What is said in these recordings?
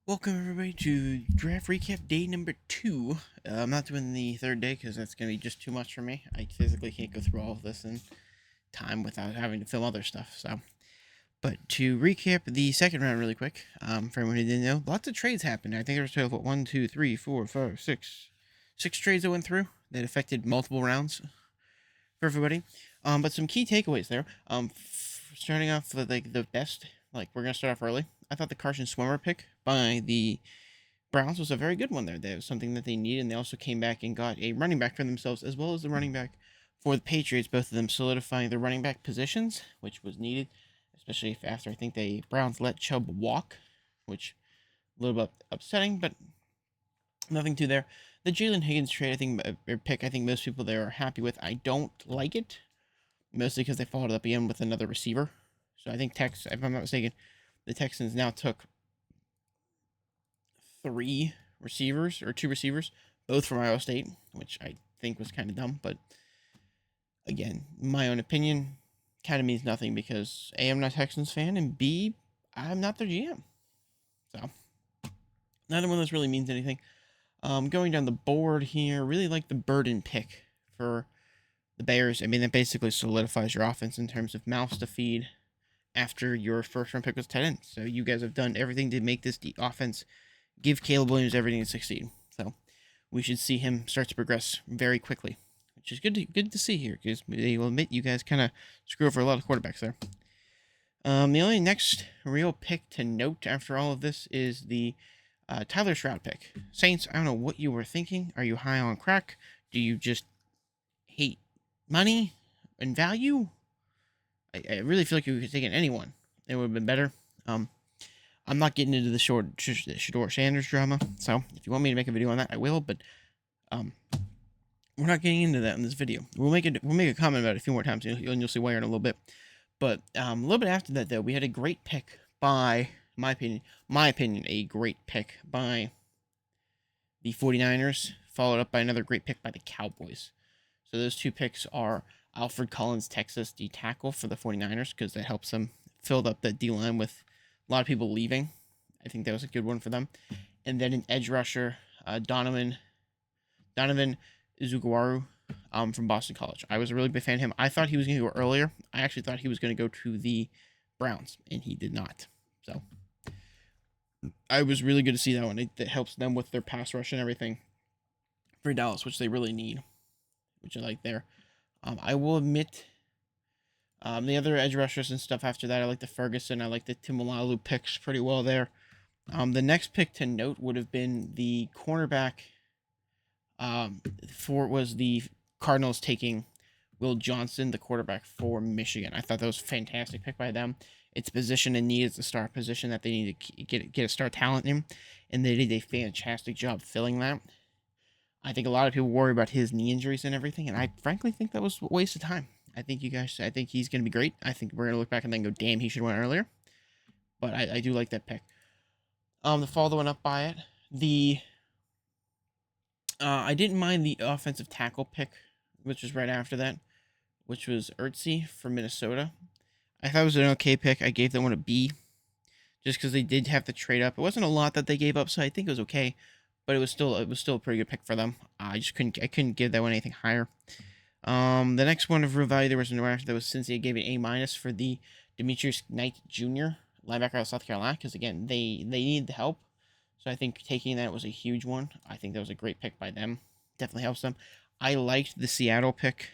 Welcome everybody to draft recap day number 2. I'm not doing the third day because that's going to be just too much for me. I physically can't go through all of this in time without having to film other stuff. But to recap the second round really quick, for anyone who didn't know, lots of trades happened. I think there was a total of 1, 2, 3, 4, 5, 6, 6 trades that went through that affected multiple rounds for everybody. But some key takeaways there. Starting off with like the best, like we're gonna start off early. I thought the Carson Swimmer pick by the Browns was a very good one there. That was something that they needed, and they also came back and got a running back for themselves as well as the running back for the Patriots. Both of them solidifying their running back positions, which was needed, especially if after I think the Browns let Chubb walk, which a little bit upsetting, but nothing to there. The Jalen Higgins trade, I think, or pick, I think most people there are happy with. I don't like it, mostly because they followed up again with another receiver. So I think if I'm not mistaken, the Texans now took 3 receivers or 2 receivers, both from Iowa State, which I think was kind of dumb. But again, my own opinion kind of means nothing because A, I'm not a Texans fan, and B, I'm not their GM. So neither one of those really means anything. Going down the board here, really like the Burden pick for the Bears. I mean, that basically solidifies your offense in terms of mouths to feed after your first round pick was tight end. So you guys have done everything to make this offense give Caleb Williams everything to succeed. So we should see him start to progress very quickly, which is good to see here because they will admit you guys kind of screw over a lot of quarterbacks there. The only next real pick to note after all of this is the Tyler Stroud pick. Saints, I don't know what you were thinking. Are you high on crack? Do you just hate money and value? I really feel like you could have taken anyone. It would have been better. I'm not getting into the Shedeur Sanders drama, so if you want me to make a video on that, I will. But we're not getting into that in this video. We'll make a comment about it a few more times, and you'll see why in a little bit. But a little bit after that, though, we had a great pick by my opinion, a great pick by the 49ers, followed up by another great pick by the Cowboys. So those two picks are Alfred Collins, Texas D tackle for the 49ers, because that helps them fill up that D line with a lot of people leaving. I think that was a good one for them. And then an edge rusher, Donovan Izuguaru, from Boston College. I was a really big fan of him. I thought he was going to go earlier. I actually thought he was going to go to the Browns, and he did not. So I was really good to see that one. It helps them with their pass rush and everything for Dallas, which they really need, which I like there. I will admit, the other edge rushers and stuff after that, I like the Ferguson, I like the Timalalu picks pretty well there. The next pick to note would have been the cornerback. For was the Cardinals taking Will Johnson, the quarterback for Michigan. I thought that was a fantastic pick by them. It's a position in need. It's a star position that they need to get a star talent in, and they did a fantastic job filling that. I think a lot of people worry about his knee injuries and everything, and I frankly think that was a waste of time. I think he's going to be great. I think we're going to look back and then go, damn, he should have went earlier. But I do like that pick. The follow one up by it, I didn't mind the offensive tackle pick, which was right after that, which was Ertzi from Minnesota. I thought it was an okay pick. I gave that one a B, just because they did have to trade up. It wasn't a lot that they gave up, so I think it was okay. But it was still a pretty good pick for them. I couldn't give that one anything higher. The next one of real value there was an after that was Cincy. I gave it A minus for the Demetrius Knight Jr. linebacker out of South Carolina, because again they need the help. So I think taking that was a huge one. I think that was a great pick by them. Definitely helps them. I liked the Seattle pick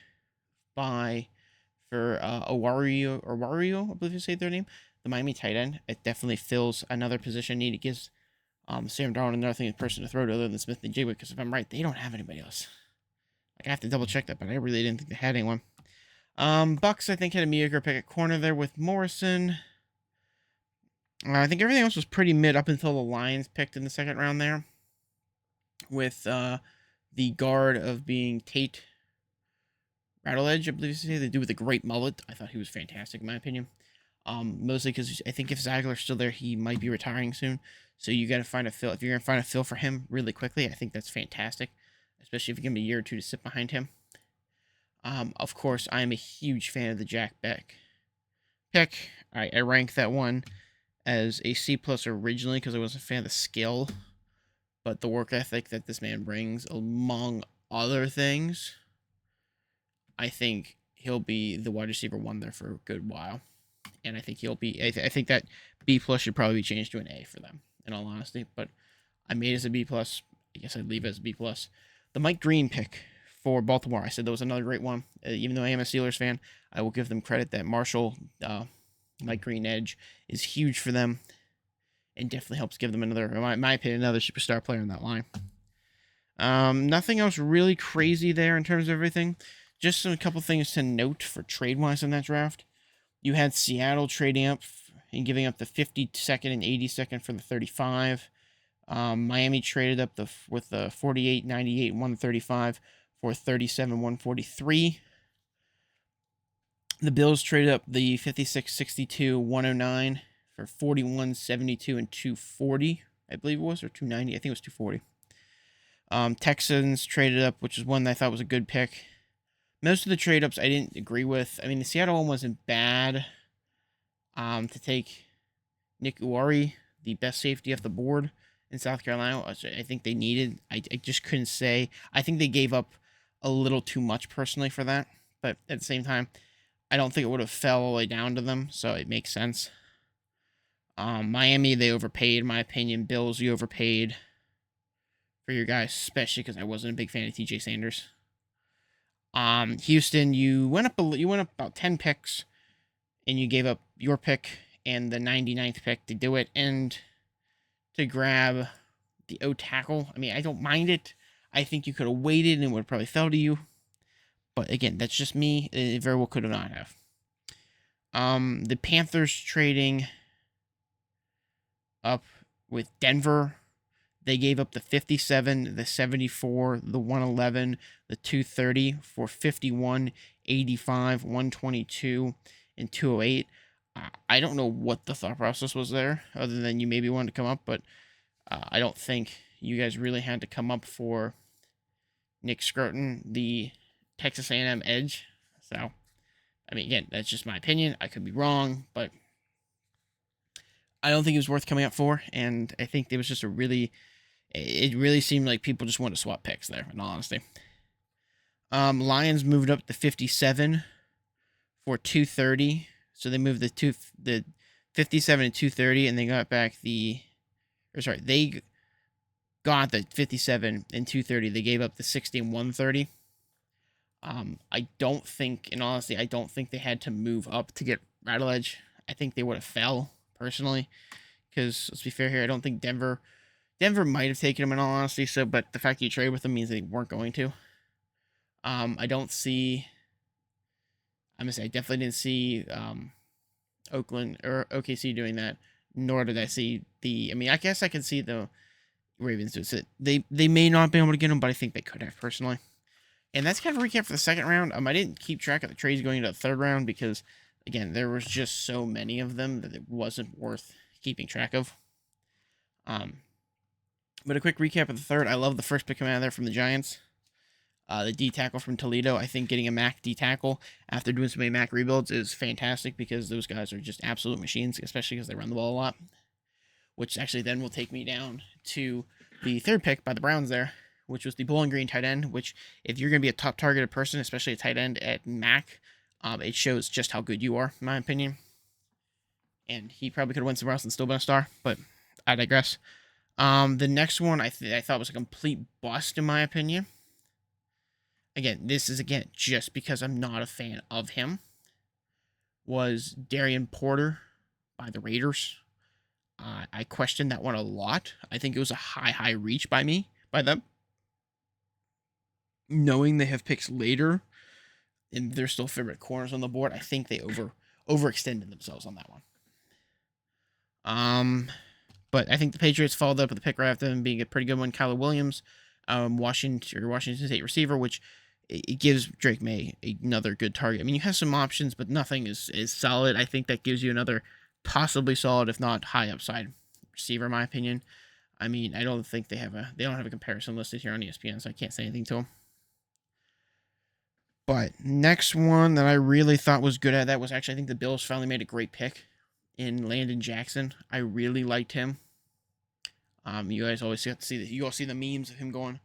for Owario, I believe you say their name, the Miami tight end. It definitely fills another position need. It gives Sam Darnold another thing, person to throw to other than Smith and Jigba, because if I'm right, they don't have anybody else. Like, I have to double check that, but I really didn't think they had anyone. Bucks, I think, had a mediocre pick at corner there with Morrison. I think everything else was pretty mid up until the Lions picked in the second round there, with the guard of being Tate Rattledge, I believe they do with a great mullet. I thought he was fantastic in my opinion. Mostly because I think if Zagler's still there, he might be retiring soon. So you got to find a fill. If you're gonna find a fill for him really quickly, I think that's fantastic, especially if you give him a year or two to sit behind him. Of course, I am a huge fan of the Jack Beck pick. I rank that one as a C plus originally because I wasn't a fan of the skill, but the work ethic that this man brings, among other things, I think he'll be the wide receiver one there for a good while. And I think he'll be. I think that B plus should probably be changed to an A for them, in all honesty. But I made it as a B plus. I guess I'd leave it as a B plus. The Mike Green pick for Baltimore, I said that was another great one. Even though I am a Steelers fan, I will give them credit that Marshall, Mike Green edge is huge for them, and definitely helps give them another, in my opinion, another superstar player in that line. Nothing else really crazy there in terms of everything. Just a couple things to note for trade wise in that draft. You had Seattle trading up and giving up the 52nd and 82nd for the 35. Miami traded up with the 48, 98, 135 for 37, 143. The Bills traded up the 56, 62, 109 for 41, 72, and 240, I believe it was, or 290. I think it was 240. Texans traded up, which is one that I thought was a good pick. Most of the trade ups I didn't agree with. I mean, the Seattle one wasn't bad. To take Nick Uwari, the best safety off the board in South Carolina, which I think they needed. I just couldn't say. I think they gave up a little too much personally for that. But at the same time, I don't think it would have fell all the way down to them, so it makes sense. Miami, they overpaid, in my opinion. Bills, you overpaid for your guys, especially because I wasn't a big fan of TJ Sanders. Houston, you went up about 10 picks, and you gave up your pick and the 99th pick to do it, and to grab the O tackle. I mean, I don't mind it. I think you could have waited and it would have probably fell to you. But again, that's just me. It very well could have not have. The Panthers trading up with Denver. They gave up the 57, the 74, the 111, the 230 for 51, 85, 122, and 208. I don't know what the thought process was there, other than you maybe wanted to come up, but I don't think you guys really had to come up for Nick Scroton, the Texas A&M edge. So, I mean, again, that's just my opinion. I could be wrong, but I don't think it was worth coming up for, and I think it was just it really seemed like people just wanted to swap picks there, in all honesty. Lions moved up to 57 for 230. So they moved the 57 and 230, and they got back they got the 57 and 230. They gave up the 60 and 130. I don't think, in honesty, I don't think they had to move up to get Rattledge. I think they would have fell, personally, because let's be fair here, I don't think Denver might have taken him, in all honesty. So, but the fact that you trade with them means they weren't going to. I don't see. I'm gonna say I definitely didn't see Oakland or OKC doing that. Nor did I see I mean, I guess I can see the Ravens do it. They may not be able to get him, but I think they could have, personally. And that's kind of a recap for the second round. I didn't keep track of the trades going into the third round because, again, there was just so many of them that it wasn't worth keeping track of. But a quick recap of the third. I love the first pick coming out of there from the Giants. The D tackle from Toledo. I think getting a MAC D tackle after doing so many MAC rebuilds is fantastic because those guys are just absolute machines, especially because they run the ball a lot. Which actually then will take me down to the third pick by the Browns there, which was the Bowling Green tight end. Which, if you're going to be a top targeted person, especially a tight end at MAC, it shows just how good you are, in my opinion. And he probably could have went somewhere else and still been a star, but I digress. The next one I thought was a complete bust, in my opinion. Again, this is just because I'm not a fan of him. Was Darian Porter by the Raiders. I questioned that one a lot. I think it was a high reach by them. Knowing they have picks later and they're still favorite corners on the board, I think they overextended themselves on that one. But I think the Patriots followed up with a pick right after them being a pretty good one. Kyler Williams, Washington State receiver, which it gives Drake May another good target. I mean, you have some options, but nothing is solid. I think that gives you another possibly solid, if not high upside receiver, in my opinion. I mean, I don't think they don't have a comparison listed here on ESPN, so I can't say anything to them. But next one that I really thought was good at that was actually, I think the Bills finally made a great pick. in Landon Jackson. I really liked him. You guys always get to see you all see the memes of him going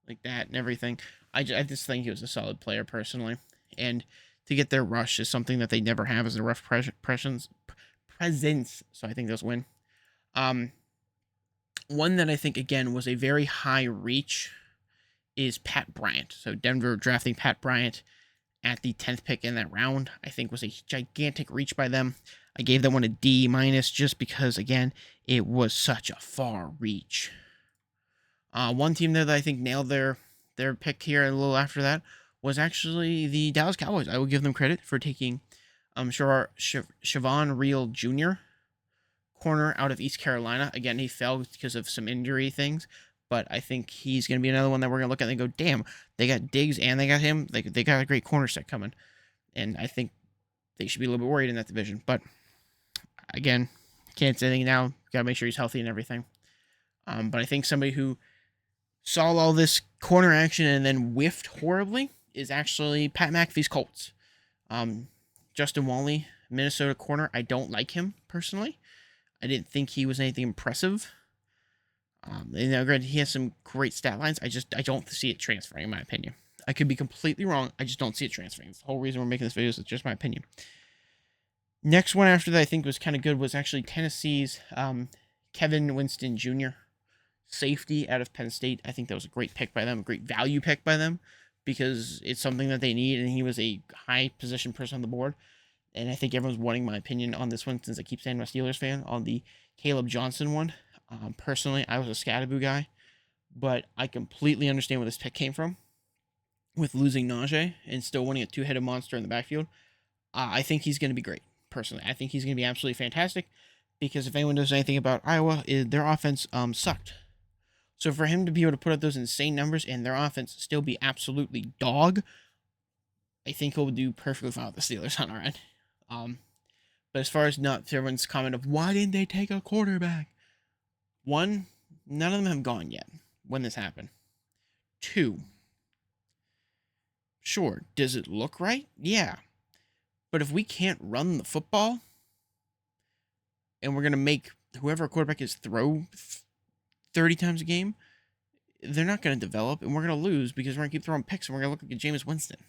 like that and everything. I just think he was a solid player personally, and to get their rush is something that they never have as a rough presence. So I think those win. One that I think again was a very high reach is Pat Bryant. So Denver drafting Pat Bryant at the 10th pick in that round, I think was a gigantic reach by them. I gave that one a D minus just because, again, it was such a far reach. One team there that I think nailed their pick here a little after that was actually the Dallas Cowboys. I will give them credit for taking Siobhan Real Jr., corner out of East Carolina. Again, he fell because of some injury things, but I think he's going to be another one that we're going to look at and go, damn, they got Diggs and they got him. They got a great corner set coming. And I think they should be a little bit worried in that division. But again, can't say anything now. Got to make sure he's healthy and everything. But I think somebody who saw all this corner action and then whiffed horribly is actually Pat McAfee's Colts. Justin Wally, Minnesota corner. I don't like him personally. I didn't think he was anything impressive. Granted, he has some great stat lines. I don't see it transferring, in my opinion. I could be completely wrong. I just don't see it transferring. That's the whole reason we're making this video is just my opinion. Next one after that I think was kind of good was actually Tennessee's Kevin Winston Jr., safety out of Penn State. I think that was a great pick by them, a great value pick by them, because it's something that they need, and he was a high position person on the board. And I think everyone's wanting my opinion on this one since I keep saying I'm a Steelers fan on the Caleb Johnson one. Personally, I was a Scattaboo guy, but I completely understand where this pick came from. With losing Najee and still winning a two-headed monster in the backfield, I think he's going to be great. Personally, I think he's going to be absolutely fantastic because if anyone knows anything about Iowa, their offense sucked. So for him to be able to put up those insane numbers and their offense still be absolutely dog, I think he'll do perfectly fine with the Steelers on our end. But as far as not everyone's comment of why didn't they take a quarterback? One, none of them have gone yet when this happened. Two, sure, does it look right? Yeah. But if we can't run the football and we're going to make whoever quarterback is throw 30 times a game, they're not going to develop and we're going to lose because we're going to keep throwing picks and we're going to look like a Jameis Winston.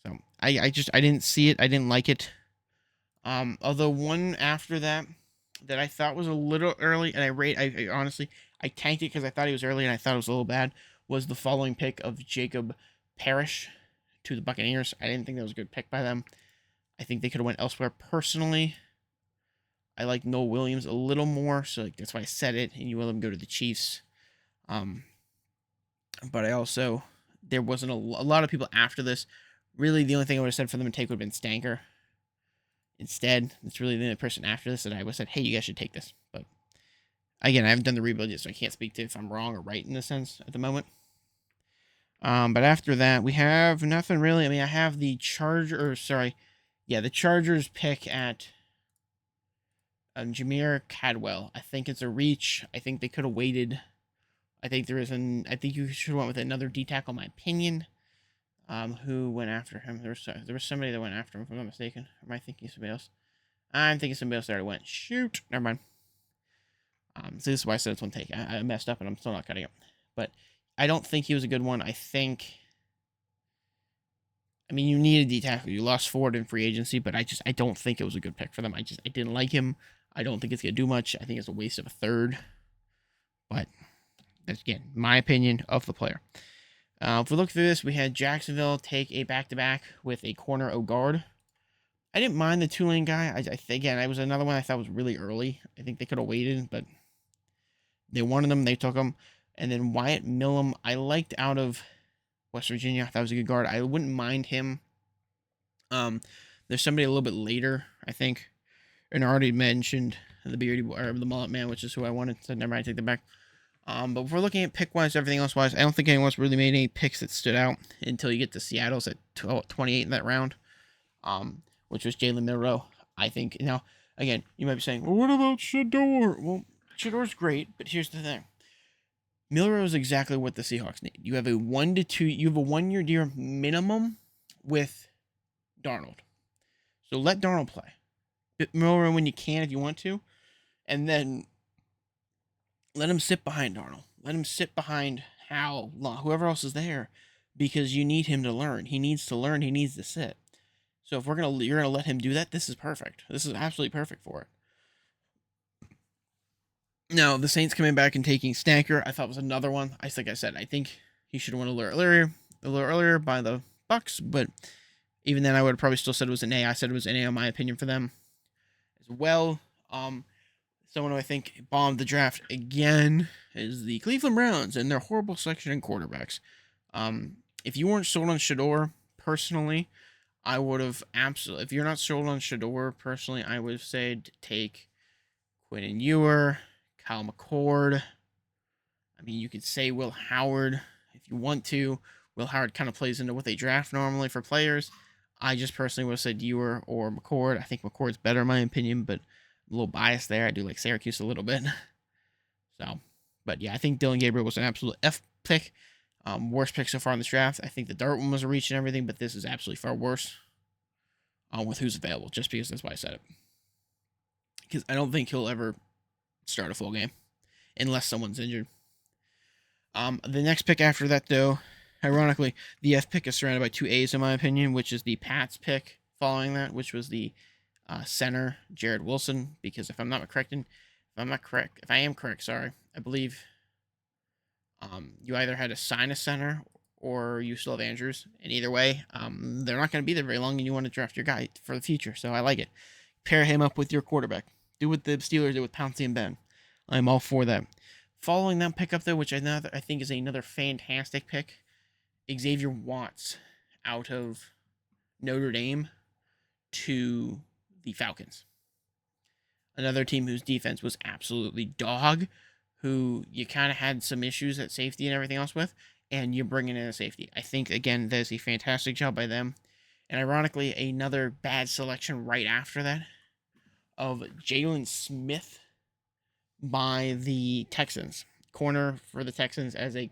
So I didn't see it. I didn't like it. Although one after that I thought was a little early, and I honestly tanked it because I thought he was early and I thought it was a little bad, was the following pick of Jacob Parrish to the Buccaneers. I didn't think that was a good pick by them. I think they could have went elsewhere. Personally, I like Noel Williams a little more, so that's why I said it, and you will let him go to the Chiefs. But I also, there wasn't a lot of people after this. Really, the only thing I would have said for them to take would have been Stanker. Instead, it's really the only person after this that I would have said, hey, you guys should take this. But again, I haven't done the rebuild yet, so I can't speak to if I'm wrong or right in this sense at the moment. But after that, we have nothing really. I mean, I have the Chargers pick at Jameer Cadwell. I think it's a reach. I think they could have waited. I think you should have went with another D tackle, in my opinion. Who went after him? There was somebody that went after him, if I'm not mistaken. Or am I thinking somebody else? I'm thinking somebody else that already went. Shoot. Never mind. So this is why I said it's one take. I messed up and I'm still not cutting it. But I don't think he was a good one. I mean, you need a D tackle. You lost Ford in free agency, but I don't think it was a good pick for them. I didn't like him. I don't think it's going to do much. I think it's a waste of a third. But that's, again, my opinion of the player. If we look through this, we had Jacksonville take a back-to-back with a corner o guard. I didn't mind the Tulane guy. Again, it was another one I thought was really early. I think they could have waited, but they wanted him. They took him. And then Wyatt Millum, I liked out of West Virginia. I thought was a good guard. I wouldn't mind him. There's somebody a little bit later, I think, and I already mentioned the beardy or the mullet man, which is who I wanted. So never mind, I take that back. But if we're looking at pick-wise, everything else-wise, I don't think anyone's really made any picks that stood out until you get to Seattle's at 28 in that round, which was Jalen Milroe. I think, now, again, you might be saying, well, what about Shedeur? Well, Shedor's great, but here's the thing. Milroe is exactly what the Seahawks need. You have a 1-year deal minimum with Darnold. So let Darnold play. Bit more when you can if you want to. And then let him sit behind Darnold. Let him sit behind Hal, whoever else is there, because you need him to learn. He needs to learn. He needs to sit. So if you're gonna let him do that, this is perfect. This is absolutely perfect for it. Now the Saints coming back and taking Stanker, I thought was another one. I think he should have won a little earlier by the Bucks, but even then I would have probably still said it was an A. I said it was an A in my opinion for them as well. Someone who I think bombed the draft again is the Cleveland Browns and their horrible selection in quarterbacks. If you weren't sold on Shedeur, personally, I would have absolutely. If you're not sold on Shedeur, personally, I would have said take Quinn Ewer, Kyle McCord. I mean, you could say Will Howard if you want to. Will Howard kind of plays into what they draft normally for players. I just personally would have said Ewer or McCord. I think McCord's better in my opinion, but a little biased there. I do like Syracuse a little bit. So, but yeah, I think Dylan Gabriel was an absolute F pick. Worst pick so far in this draft. I think the Dart one was a reach and everything, but this is absolutely far worse with who's available, just because that's why I said it. Because I don't think he'll ever start a full game unless someone's injured. The next pick after that, though, ironically, the F pick is surrounded by two A's in my opinion, which is the Pats pick following that, which was the center Jared Wilson. Because if I am correct, I believe you either had to sign a center or you still have Andrews. And either way, they're not going to be there very long, and you want to draft your guy for the future. So I like it. Pair him up with your quarterback. Do what the Steelers did with Pouncey and Ben. I'm all for that. Following that pickup, though, which I think is another fantastic pick, Xavier Watts out of Notre Dame to the Falcons. Another team whose defense was absolutely dog, who you kind of had some issues at safety and everything else with, and you're bringing in a safety. I think, again, that is a fantastic job by them. And ironically, another bad selection right after that of Jalen Smith by the Texans. Corner for the Texans as a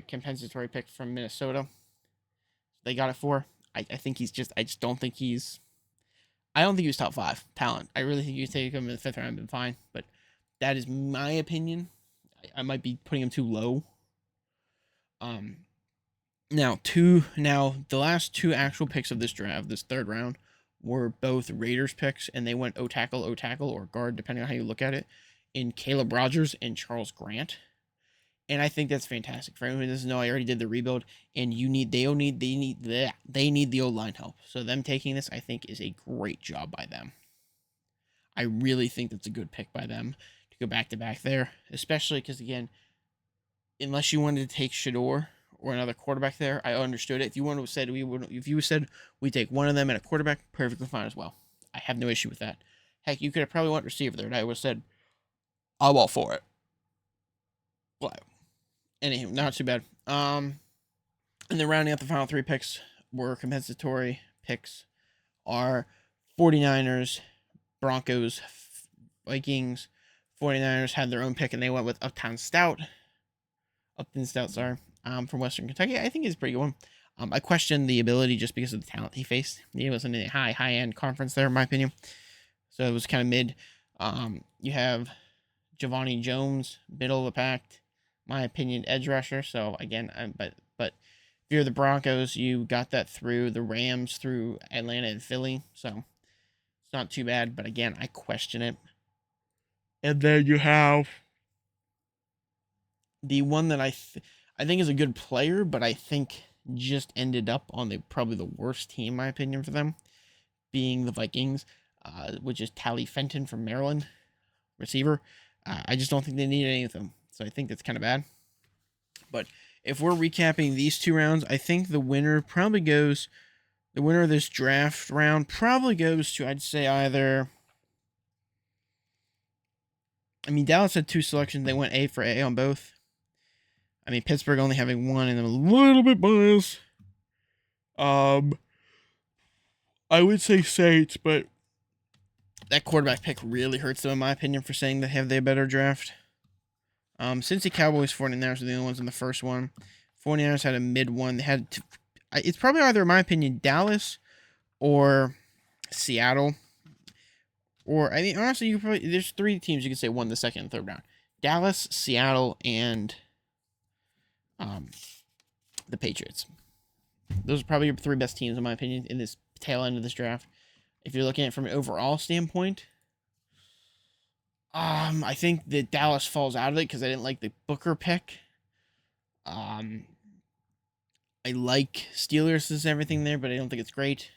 compensatory pick from Minnesota. They got it for. I don't think he was top 5 talent. I really think you take him in the 5th round, been fine. But that is my opinion. I might be putting him too low. Now the last two actual picks of this draft, this 3rd round, were both Raiders picks, and they went O tackle, or guard, depending on how you look at it, in Caleb Rogers and Charles Grant. And I think that's fantastic. For anyone who doesn't know, I already did the rebuild, and they need the O-line help. So them taking this, I think, is a great job by them. I really think that's a good pick by them to go back to back there, especially because, again, unless you wanted to take Shedeur or another quarterback there, I understood it. If you said we take one of them and a quarterback, perfectly fine as well. I have no issue with that. Heck, you could have probably went receiver there, and I would have said, I'm all for it. But anywho, not too bad. And then rounding out the final 3 picks were compensatory picks are 49ers, Broncos, Vikings. 49ers had their own pick, and they went with Upton Stout, from Western Kentucky. I think he's a pretty good one. I question the ability just because of the talent he faced. He wasn't in a high-end conference there, in my opinion. So it was kind of mid. You have Giovanni Jones, middle of the pack, my opinion, edge rusher. So again, but if you're the Broncos, you got that through the Rams, through Atlanta and Philly. So it's not too bad. But again, I question it. And then you have the one that I think is a good player, but I think just ended up on probably the worst team, in my opinion, for them, being the Vikings, which is Tally Fenton from Maryland, receiver. I just don't think they need any of them, so I think that's kind of bad. But if we're recapping these 2 rounds, I think the winner of this draft round probably goes to, I'd say, either... I mean, Dallas had 2 selections. They went A for A on both. I mean, Pittsburgh only having 1, and I'm a little bit biased. I would say Saints, but that quarterback pick really hurts them, in my opinion, for saying they have the better draft. Since the Cowboys, 49ers were the only ones in the first one. 49ers had a mid one. It's probably either, in my opinion, Dallas or Seattle. Or, I mean, honestly, there's 3 teams you could say won the second and third round. Dallas, Seattle, and the Patriots. Those are probably your 3 best teams, in my opinion, in this tail end of this draft. If you're looking at it from an overall standpoint, I think that Dallas falls out of it because I didn't like the Booker pick. I like Steelers as everything there, but I don't think it's great.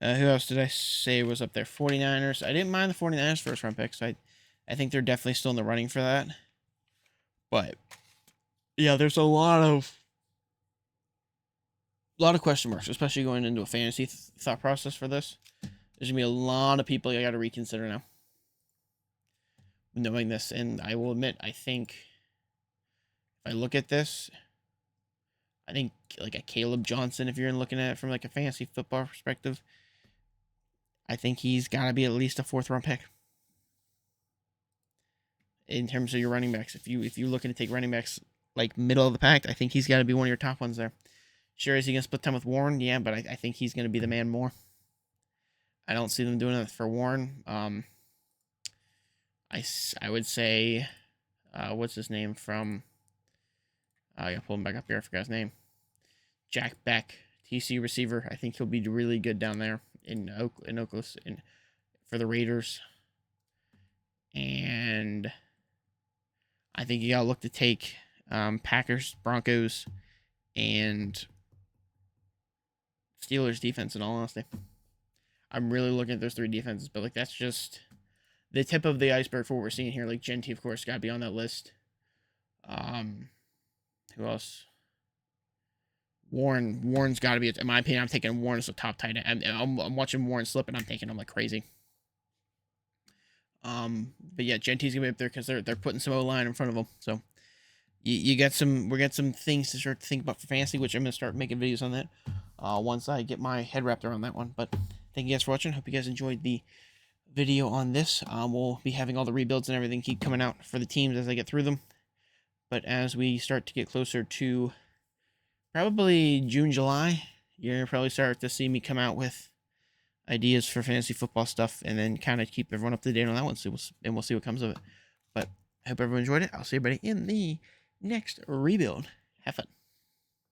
Who else did I say was up there? 49ers. I didn't mind the 49ers first round pick, so I think they're definitely still in the running for that. But yeah, there's a lot of question marks, especially going into a fantasy thought process for this. There's gonna be a lot of people you got to reconsider now, knowing this. And I will admit, I think if I look at this, I think like a Caleb Johnson, if you're looking at it from like a fantasy football perspective, I think he's got to be at least a 4th round pick. In terms of your running backs, if you're looking to take running backs like middle of the pack, I think he's got to be one of your top ones there. Sure, is he gonna split time with Warren? Yeah, but I think he's gonna be the man more. I don't see them doing it for Warren. I would say, what's his name from? I gotta pull him back up here. I forgot his name. Jack Beck, TC receiver. I think he'll be really good down there in Oakland for the Raiders. And I think you gotta look to take Packers, Broncos, and Steelers defense. In all honesty, I'm really looking at those 3 defenses, but like that's just the tip of the iceberg for what we're seeing here. Like Genty, of course, got to be on that list. Who else? Warren's got to be. In my opinion, I'm taking Warren as a top tight end. I'm watching Warren slip, and I'm thinking I'm like crazy. But yeah, Genty's gonna be up there because they're putting some O-line in front of them. So we got some things to start to think about for fantasy, which I'm gonna start making videos on that once I get my head wrapped around that one. But thank you guys for watching. Hope you guys enjoyed the video on this. We'll be having all the rebuilds and everything keep coming out for the teams as I get through them. But as we start to get closer to probably June, July, you're gonna probably start to see me come out with ideas for fantasy football stuff, and then kind of keep everyone up to date on that one. So we'll see what comes of it. But I hope everyone enjoyed it. I'll see everybody in the next rebuild. Have fun.